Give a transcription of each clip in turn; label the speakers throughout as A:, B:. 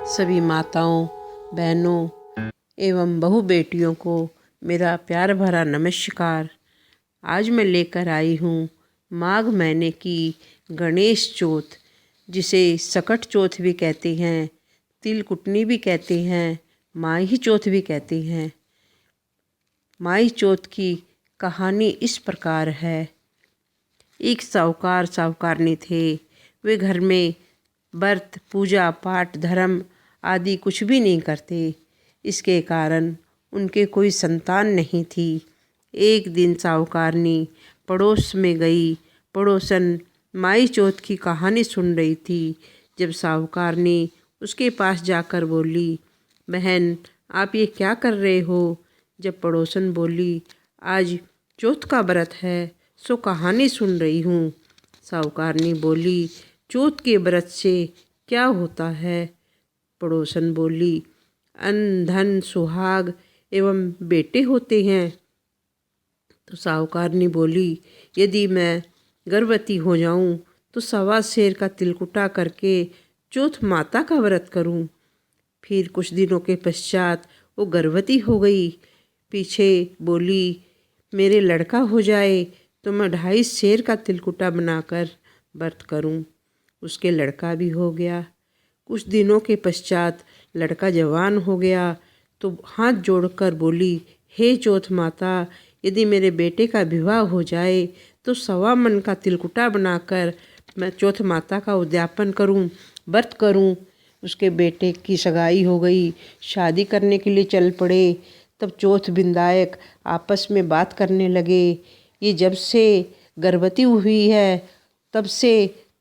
A: सभी माताओं, बहनों एवं बहू बेटियों को मेरा प्यार भरा नमस्कार। आज मैं लेकर आई हूँ माघ महीने की गणेश चौथ, जिसे सकट चौथ भी कहते हैं, तिलकुटनी भी कहते हैं, माही चौथ भी कहते हैं। माही चौथ की कहानी इस प्रकार है। एक साहूकारनी थे। वे घर में व्रत, पूजा पाठ, धर्म आदि कुछ भी नहीं करते। इसके कारण उनके कोई संतान नहीं थी। एक दिन साहूकारनी पड़ोस में गई। पड़ोसन माई चौथ की कहानी सुन रही थी। जब साहूकारनी उसके पास जाकर बोली, बहन आप ये क्या कर रहे हो? जब पड़ोसन बोली, आज चौथ का व्रत है सो कहानी सुन रही हूँ। साहूकारनी बोली, चौथ के व्रत से क्या होता है? पड़ोसन बोली, अन्न धन सुहाग एवं बेटे होते हैं। तो साहूकारनी बोली, यदि मैं गर्भवती हो जाऊं तो 1.25 सेर का तिलकुटा करके चौथ माता का व्रत करूं। फिर कुछ दिनों के पश्चात वो गर्भवती हो गई। पीछे बोली, मेरे लड़का हो जाए तो मैं 2.5 सेर का तिलकुटा बनाकर व्रत करूं। उसके लड़का भी हो गया। कुछ दिनों के पश्चात लड़का जवान हो गया तो हाथ जोड़कर बोली, हे चौथ माता, यदि मेरे बेटे का विवाह हो जाए तो 1.25 मन का तिलकुटा बनाकर मैं चौथ माता का उद्यापन करूं, व्रत करूं। उसके बेटे की सगाई हो गई, शादी करने के लिए चल पड़े। तब चौथ बिंदायक आपस में बात करने लगे, ये जब से गर्भवती हुई है तब से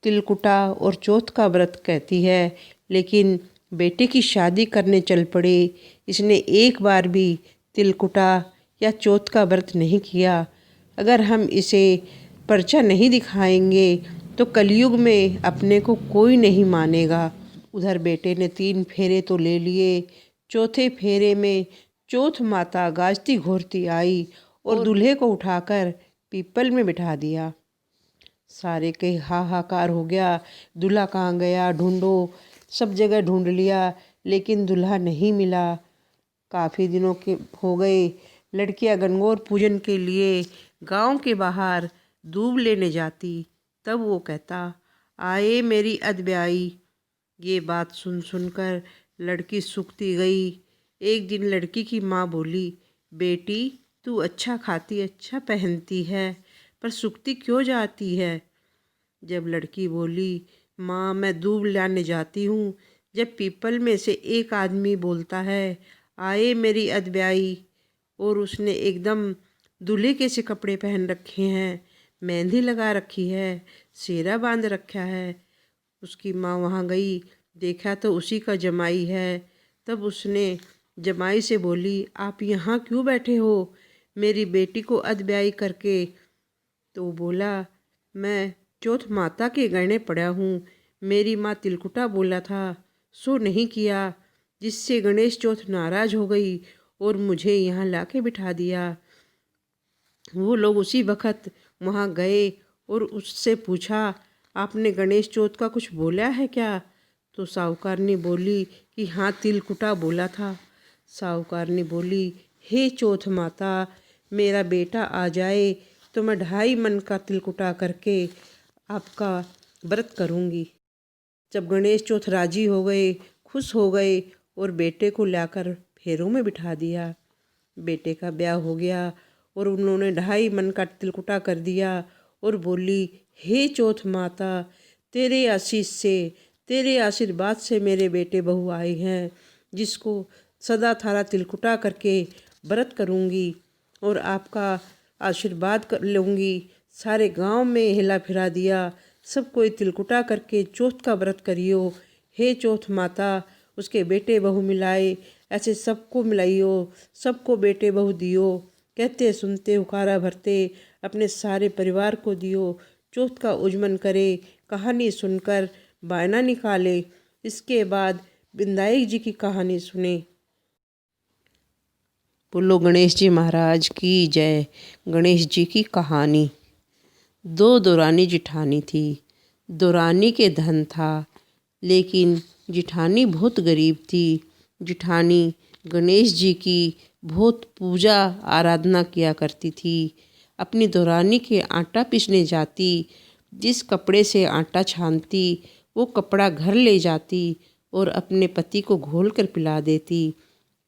A: तिलकुटा और चौथ का व्रत कहती है, लेकिन बेटे की शादी करने चल पड़े। इसने एक बार भी तिलकुटा या चौथ का व्रत नहीं किया। अगर हम इसे पर्चा नहीं दिखाएंगे तो कलयुग में अपने को कोई नहीं मानेगा। उधर बेटे ने 3 फेरे तो ले लिए। चौथे फेरे में चौथ माता गाजती घोरती आई और दूल्हे को उठाकर पीपल में बिठा दिया। सारे के हाहाकार हो गया, दूल्हा कहाँ गया, ढूंढो। सब जगह ढूंढ लिया लेकिन दूल्हा नहीं मिला। काफ़ी दिनों के हो गए। लड़कियां गणगौर पूजन के लिए गांव के बाहर दूब लेने जाती। तब वो कहता, आए मेरी अदब्याई। ये बात सुन सुनकर लड़की सूखती गई। एक दिन लड़की की माँ बोली, बेटी तू अच्छा खाती अच्छा पहनती है पर सूखती क्यों जाती है? जब लड़की बोली, माँ मैं दूब लाने जाती हूँ, जब पीपल में से एक आदमी बोलता है, आए मेरी अदब्याई, और उसने एकदम दूल्हे के से कपड़े पहन रखे हैं, मेहंदी लगा रखी है, सेहरा बांध रखा है। उसकी माँ वहाँ गई, देखा तो उसी का जमाई है। तब उसने जमाई से बोली, आप यहाँ क्यों बैठे हो मेरी बेटी को अदब्याई करके? तो वो बोला, मैं चौथ माता के गहने पड़ा हूँ। मेरी माँ तिलकुटा बोला था सो नहीं किया, जिससे गणेश चौथ नाराज हो गई और मुझे यहाँ लाके बिठा दिया। वो लोग उसी वक्त वहाँ गए और उससे पूछा, आपने गणेश चौथ का कुछ बोला है क्या? तो साहूकारनी बोली कि हाँ तिलकुटा बोला था। साहूकारनी बोली, हे चौथ माता, मेरा बेटा आ जाए तो मैं 2.5 मन का तिलकुटा करके आपका व्रत करूँगी। जब गणेश चौथ राजी हो गए, खुश हो गए और बेटे को लाकर फेरों में बिठा दिया। बेटे का ब्याह हो गया और उन्होंने 2.5 मन का तिलकुटा कर दिया और बोली, हे चौथ माता, तेरे आशीष से, तेरे आशीर्वाद से मेरे बेटे बहू आए हैं, जिसको सदा थारा तिलकुटा करके व्रत करूँगी और आपका आशीर्वाद कर लूँगी। सारे गांव में हिला फिरा दिया, सब कोई तिलकुटा करके चौथ का व्रत करियो। हे चौथ माता, उसके बेटे बहू मिलाए, ऐसे सबको मिलाइयो, सबको बेटे बहू दियो। कहते सुनते हुकारा भरते अपने सारे परिवार को दियो। चौथ का उजमन करे, कहानी सुनकर बायना निकाले। इसके बाद बिंदायक जी की कहानी सुने। बोलो गणेश जी महाराज की जय। गणेश जी की कहानी। 2 दौरानी जिठानी थी। दौरानी के धन था, लेकिन जिठानी बहुत गरीब थी। जिठानी गणेश जी की बहुत पूजा आराधना किया करती थी। अपनी दौरानी के आटा पीसने जाती, जिस कपड़े से आटा छानती वो कपड़ा घर ले जाती और अपने पति को घोल कर पिला देती।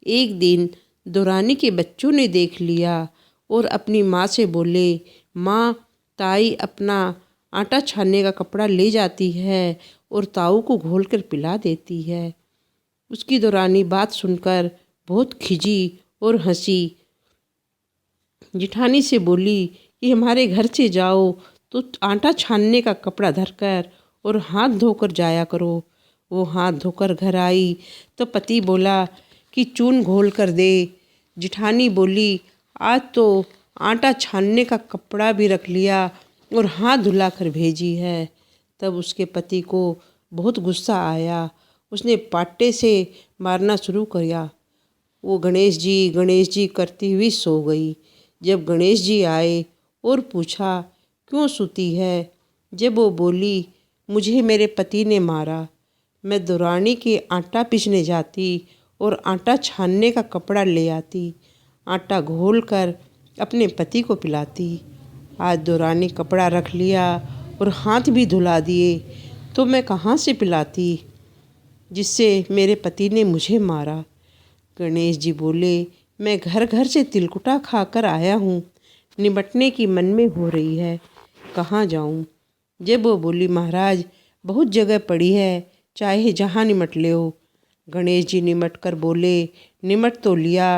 A: एक दिन दौरानी के बच्चों ने देख लिया और अपनी माँ से बोले, माँ, ताई अपना आटा छानने का कपड़ा ले जाती है और ताऊ को घोल कर पिला देती है। उसकी दौरानी बात सुनकर बहुत खिजी और हंसी। जिठानी से बोली कि हमारे घर से जाओ तो आटा छानने का कपड़ा धरकर और हाथ धोकर जाया करो। वो हाथ धोकर घर आई तो पति बोला कि चून घोल कर दे। जिठानी बोली, आज तो आटा छानने का कपड़ा भी रख लिया और हाथ धुला कर भेजी है। तब उसके पति को बहुत गुस्सा आया। उसने पाटे से मारना शुरू किया। वो गणेश जी करती हुई सो गई। जब गणेश जी आए और पूछा, क्यों सूती है? जब वो बोली, मुझे मेरे पति ने मारा। मैं दौरानी के आटा पीसने जाती और आटा छानने का कपड़ा ले आती, आटा घोल कर अपने पति को पिलाती। आज दौरानी कपड़ा रख लिया और हाथ भी धुला दिए तो मैं कहाँ से पिलाती, जिससे मेरे पति ने मुझे मारा। गणेश जी बोले, मैं घर घर से तिलकुटा खाकर आया हूँ, निमटने की मन में हो रही है, कहाँ जाऊँ? जब वो बोली, महाराज बहुत जगह पड़ी है, चाहे जहाँ निमट ले हो। गणेश जी निमट कर बोले, निमट तो लिया,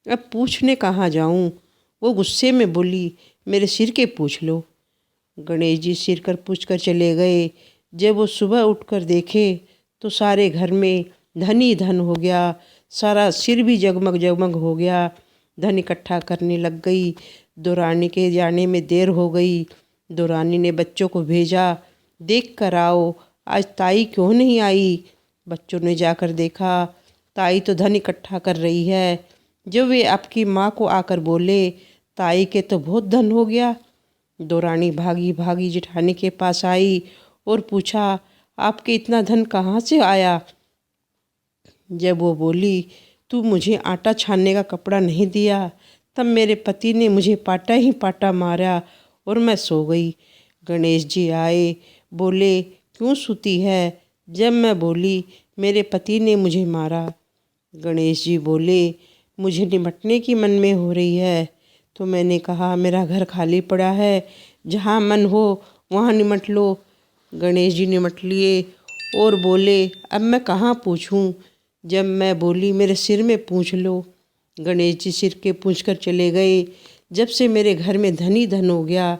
A: अब पूछने कहाँ जाऊँ? वो गुस्से में बोली, मेरे सिर के पूछ लो। गणेश जी सिर कर पूछ कर चले गए। जब वो सुबह उठकर देखे तो सारे घर में धन ही धन हो गया, सारा सिर भी जगमग जगमग हो गया। धन इकट्ठा करने लग गई। दौरानी के जाने में देर हो गई। दौरानी ने बच्चों को भेजा, देख कर आओ आज ताई क्यों नहीं आई। बच्चों ने जाकर देखा, ताई तो धन इकट्ठा कर रही है। जब वे आपकी माँ को आकर बोले, ताई के तो बहुत धन हो गया। दौरानी भागी भागी जिठानी के पास आई और पूछा, आपके इतना धन कहाँ से आया? जब वो बोली, तू मुझे आटा छानने का कपड़ा नहीं दिया, तब मेरे पति ने मुझे पाटा ही पाटा मारा और मैं सो गई। गणेश जी आए, बोले, क्यों सूती है? जब मैं बोली, मेरे पति ने मुझे मारा। गणेश जी बोले, मुझे निमटने की मन में हो रही है। तो मैंने कहा, मेरा घर खाली पड़ा है, जहाँ मन हो वहाँ निमट लो। गणेश जी निमट लिए और बोले, अब मैं कहाँ पूछूं? जब मैं बोली, मेरे सिर में पूछ लो। गणेश जी सिर के पूछ कर चले गए। जब से मेरे घर में धन ही धन हो गया।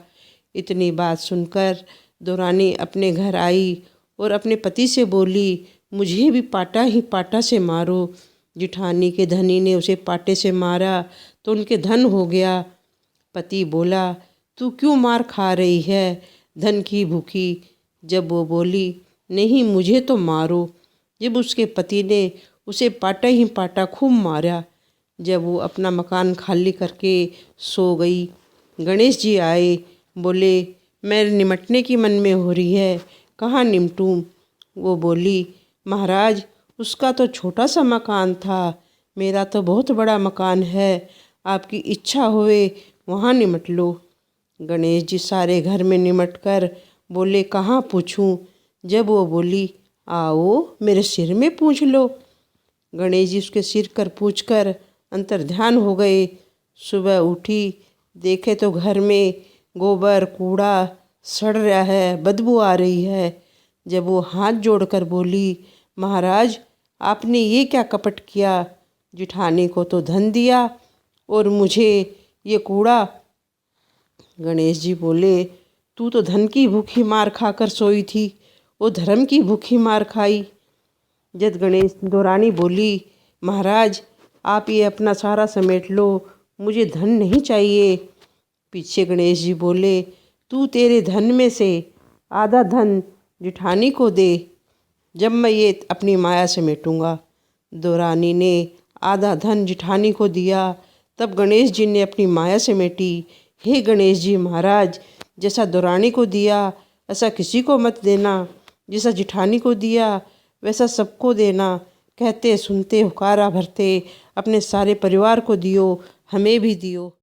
A: इतनी बात सुनकर दौरानी अपने घर आई और अपने पति से बोली, मुझे भी पाटा ही पाटा से मारो। जिठानी के धनी ने उसे पाटे से मारा तो उनके धन हो गया। पति बोला, तू क्यों मार खा रही है, धन की भूखी? जब वो बोली, नहीं मुझे तो मारो। जब उसके पति ने उसे पाटा ही पाटा खूब मारा। जब वो अपना मकान खाली करके सो गई। गणेश जी आए, बोले, मैं निमटने की मन में हो रही है, कहाँ निमटूं? वो बोली, महाराज उसका तो छोटा सा मकान था, मेरा तो बहुत बड़ा मकान है, आपकी इच्छा होवे वहाँ निमट लो। गणेश जी सारे घर में निमट कर बोले, कहाँ पूछूं? जब वो बोली, आओ मेरे सिर में पूछ लो। गणेश जी उसके सिर कर पूछ कर अंतर्ध्यान हो गए। सुबह उठी, देखे तो घर में गोबर कूड़ा सड़ रहा है, बदबू आ रही है। जब वो हाथ जोड़कर बोली, महाराज आपने ये क्या कपट किया? जिठानी को तो धन दिया और मुझे ये कूड़ा। गणेश जी बोले, तू तो धन की भूखी मार खाकर सोई थी, वो धर्म की भूखी मार खाई। जब गणेश दौरानी बोली, महाराज आप ये अपना सारा समेट लो, मुझे धन नहीं चाहिए। पीछे गणेश जी बोले, तू तेरे धन में से आधा धन जिठानी को दे, जब मैं ये अपनी माया समेटूंगा। दौरानी ने आधा धन जिठानी को दिया। तब गणेश जी ने अपनी माया समेटी। हे गणेश जी महाराज, जैसा दौरानी को दिया ऐसा किसी को मत देना, जैसा जिठानी को दिया वैसा सबको देना। कहते सुनते हुकारा भरते, अपने सारे परिवार को दियो, हमें भी दियो।